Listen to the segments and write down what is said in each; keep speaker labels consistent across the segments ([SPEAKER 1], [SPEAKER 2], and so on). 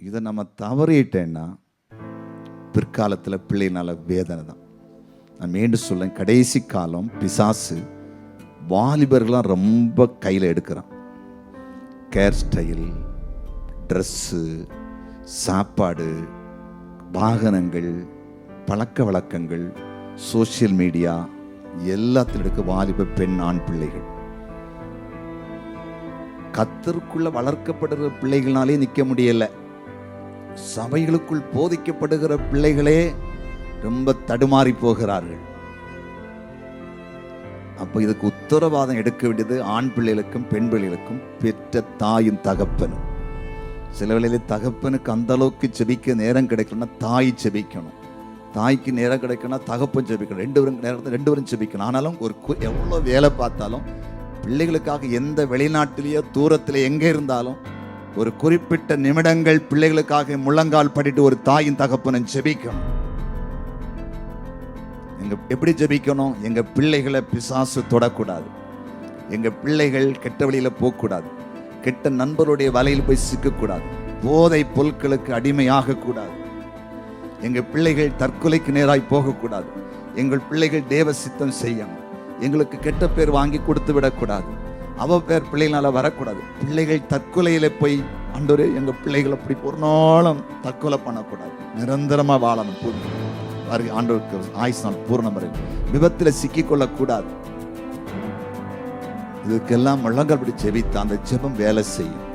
[SPEAKER 1] இதை நம்ம தவறிட்டேன்னா பிற்காலத்தில் பிள்ளைனால வேதனை தான். நான் மீண்டும் சொல்லேன், கடைசி காலம் பிசாசு வாலிபர்களாம் ரொம்ப கையில் எடுக்கிறான். கேர் ஸ்டைல், ட்ரெஸ்ஸு, சாப்பாடு, வாகனங்கள், பழக்க வழக்கங்கள், சோசியல் மீடியா எல்லாத்திலும் எடுக்க வாலிப பெண் ஆண் பிள்ளைகள். கர்த்தருக்குள்ள வளர்க்கப்படுகிற பிள்ளைகளாலே நிற்க முடியல. சபைகளுக்குள் போதிக்கப்படுகிற பிள்ளைகளே ரொம்ப தடுமாறி போகிறார்கள். அப்போ இதுக்கு உத்தரவாதம் எடுக்க வேண்டியது ஆண் பிள்ளைகளுக்கும் பெண் பிள்ளைகளுக்கும் பெற்ற தாயும் தகப்பனும். சில வேளையிலே தகப்பனுக்கு அந்த அளவுக்கு செபிக்க நேரம் கிடைக்கணும்னா தாய் செபிக்கணும், தாய்க்கு நேரம் கிடைக்கணும்னா தகப்பன் செபிக்கணும், ரெண்டு பேரும் செபிக்கணும். ஆனாலும் எவ்வளோ வேலை பார்த்தாலும் பிள்ளைகளுக்காக எந்த வெளிநாட்டிலேயோ தூரத்திலே எங்கே இருந்தாலும் ஒரு குறிப்பிட்ட நிமிடங்கள் பிள்ளைகளுக்காக முழங்கால் படிட்டு ஒரு தாயின் தகப்பனும் ஜெபிக்கணும். எப்படி ஜெபிக்கணும்? எங்க பிள்ளைகளை பிசாசு தொடக்கூடாது, எங்க பிள்ளைகள் கெட்ட வழியில போகக்கூடாது, கெட்ட நண்பருடைய வலையில் போய் சிக்கக்கூடாது, போதை பொருட்களுக்கு அடிமையாக கூடாது, எங்க பிள்ளைகள் தற்கொலைக்கு நேராய் போகக்கூடாது, எங்கள் பிள்ளைகள் தேவ சித்தம் செய்யணும், எங்களுக்கு கெட்ட பேர் வாங்கி கொடுத்து விடக்கூடாது, அவ பேர் பிள்ளைகளால வரக்கூடாது, பிள்ளைகள் தற்கொலையில போய் ஆண்டவரே எங்க பிள்ளைகள் அப்படி ஒரு நாளும் தற்கொலை பண்ணக்கூடாது, நிரந்தரமா வாழணும், ஆண்டவருக்கு ஆயுசு நாள் பூர்ணம் வரை விபத்துல சிக்கிக் கொள்ளக்கூடாது. இதுக்கெல்லாம் முழங்கால் படி ஜெபித்த அந்த ஜெபம் வேலை செய்யும்.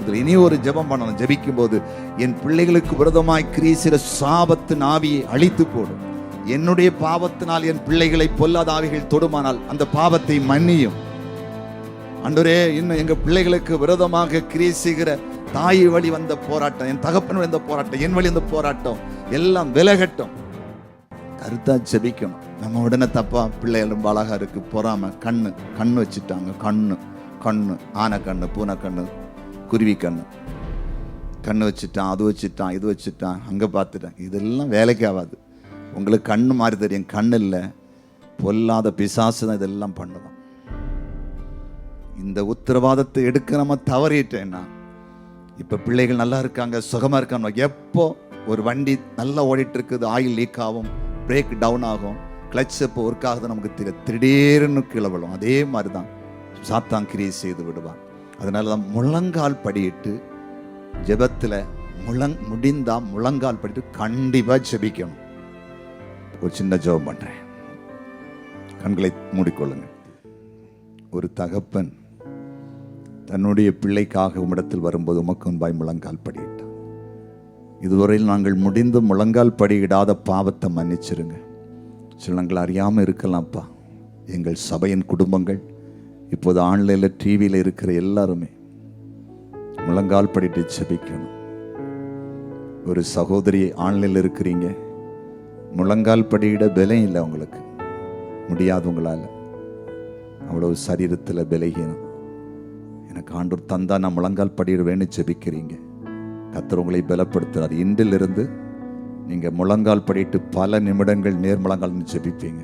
[SPEAKER 1] இதுல இனி ஒரு ஜெபம் பண்ணணும். ஜெபிக்கும் போது என் பிள்ளைகளுக்கு விரோதமாய் கிரீசிற சாபத்தின் ஆவியை அழித்து போடும், என்னுடைய பாவத்தினால் என் பிள்ளைகளை பொல்லாத ஆவிகள் தொடுமானால் அந்த பாவத்தை மன்னியும் ஆண்டவரே. இன்னும் எங்க பிள்ளைகளுக்கு விரோதமாக கிரீசுகிற தாய் வழி வந்த போராட்டம், என் தகப்பன் வந்த போராட்டம், என் வழி வந்த போராட்டம் எல்லாம் விலகட்டும். கருத்தா ஜெபிக்கணும். நம்ம உடனே தப்பா பிள்ளைகள் ரொம்ப அழகா இருக்கு, பொறாம, கண்ணு வச்சுட்டாங்க, கண்ணு ஆனை கண்ணு, பூனை கண்ணு, குருவி கண்ணு வச்சுட்டான், அது வச்சுட்டான், இது வச்சுட்டான், அங்க பார்த்துட்டான். இதெல்லாம் வேலைக்கு ஆகாது. உங்களுக்கு கண்ணு மாதிரி தெரியும், கண்ணு இல்லை, பொல்லாத பிசாசு தான் இதெல்லாம் பண்ணுவோம். இந்த உத்தரவாதத்தை எடுக்க நம்ம தவறிட்டேன்னா இப்ப பிள்ளைகள் நல்லா இருக்காங்க, சுகமா இருக்காங்க. எப்போ ஒரு வண்டி நல்லா ஓடிட்டு இருக்குது, ஆயில் லீக் ஆகும், பிரேக் டவுன் ஆகும், கிளச் எப்போ ஒர்க் ஆகுது நமக்கு தெரியும், திடீர்னு கீழே விழும். அதே மாதிரி தான் சாத்தான் கிரியை செய்து விடுவான். அதனால தான் முழங்கால் படிட்டு ஜெபத்தில் முடிந்தா முழங்கால் படிட்டு கண்டிப்பா ஜெபிக்கணும். ஒரு சின்ன ஜெபம் பண்றேன், கண்களை மூடிக்கொள்ளுங்க. ஒரு தகப்பன் தன்னுடைய பிள்ளைக்காக உம்மிடத்தில் வரும்போது உமக்கு முன்பாய் முழங்கால் படியிட்டார். இதுவரையில் நாங்கள் முடிந்து முழங்கால் படியிடாத பாவத்தை மன்னிச்சிருங்க. சில நாங்கள் அறியாமல் இருக்கலாம்ப்பா. எங்கள் சபையின் குடும்பங்கள் இப்போது ஆன்லைனில் டிவியில் இருக்கிற எல்லாருமே முழங்கால் படிட்டு ஜெபிக்கணும். ஒரு சகோதரி ஆன்லைனில் இருக்கிறீங்க, முழங்கால் படியிட பலம் இல்லை, உங்களுக்கு முடியாது, உங்களால் அவ்வளவு சரீரத்தில் பலகீனம். எனக்கு ஆண்டவர் தந்தா நான் முழங்கால் படியிடுவேன்னு ஜெபிக்கிறீங்க. கர்த்தர் உங்களை பலப்படுத்துறார். இன்றிலிருந்து நீங்க முழங்கால் படிட்டு பல நிமிடங்கள் நேர் முழங்கால் ஜெபிப்பீங்க.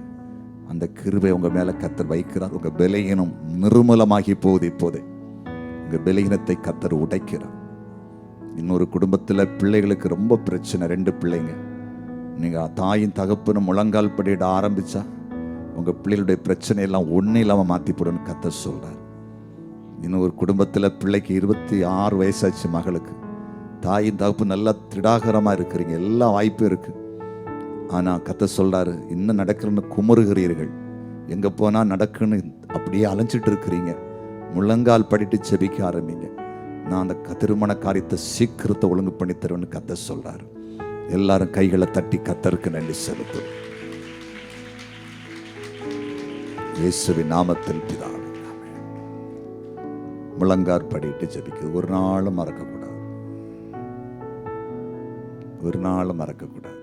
[SPEAKER 1] அந்த கிருபை உங்க மேல கர்த்தர் வைக்கிறார். உங்க பலகீனம் நிர்மூலமாகி போகுது. இப்போதே உங்க பலகீனத்தை கர்த்தர் உடைக்கிறார். இன்னொரு குடும்பத்தில் பிள்ளைகளுக்கு ரொம்ப பிரச்சனை, 2 பிள்ளைங்க. நீங்க தாயின் தகப்பனும் முழங்கால் படியிட ஆரம்பிச்சா உங்க பிள்ளைகளுடைய பிரச்சனை எல்லாம் ஒன்றும் இல்லாமல் மாற்றி போடணும்னு கர்த்தர் சொல்றார். இன்னும் ஒரு குடும்பத்தில் பிள்ளைக்கு 26 வயசாச்சு, மகளுக்கு. தாயின் தகப்பு நல்லா திடாகரமாக இருக்கிறீங்க, எல்லா வாய்ப்பும் இருக்கு. ஆனால் கர்த்தர் சொல்றாரு, இன்னும் நடக்கிறன்னு குமுறுகிறீர்கள், எங்கே போனால் நடக்குன்னு அப்படியே அலைஞ்சிட்டு இருக்கிறீங்க. முழங்கால் படிட்டு செபிக்க ஆரம்பிங்க. நான் அந்த திருமண காரியத்தை சீக்கிரத்தை ஒழுங்கு பண்ணி தருவேன்னு கர்த்தர் சொல்றாரு. எல்லாரும் கைகளை தட்டி கர்த்தருக்கு நன்றி செலுத்தும். இயேசுவின் நாமத்தில் பிதாவே, முழங்கால் படிட்டு ஜெபிக்க ஒரு நாளும் மறக்கக்கூடாது, ஒரு நாளும் மறக்கக்கூடாது.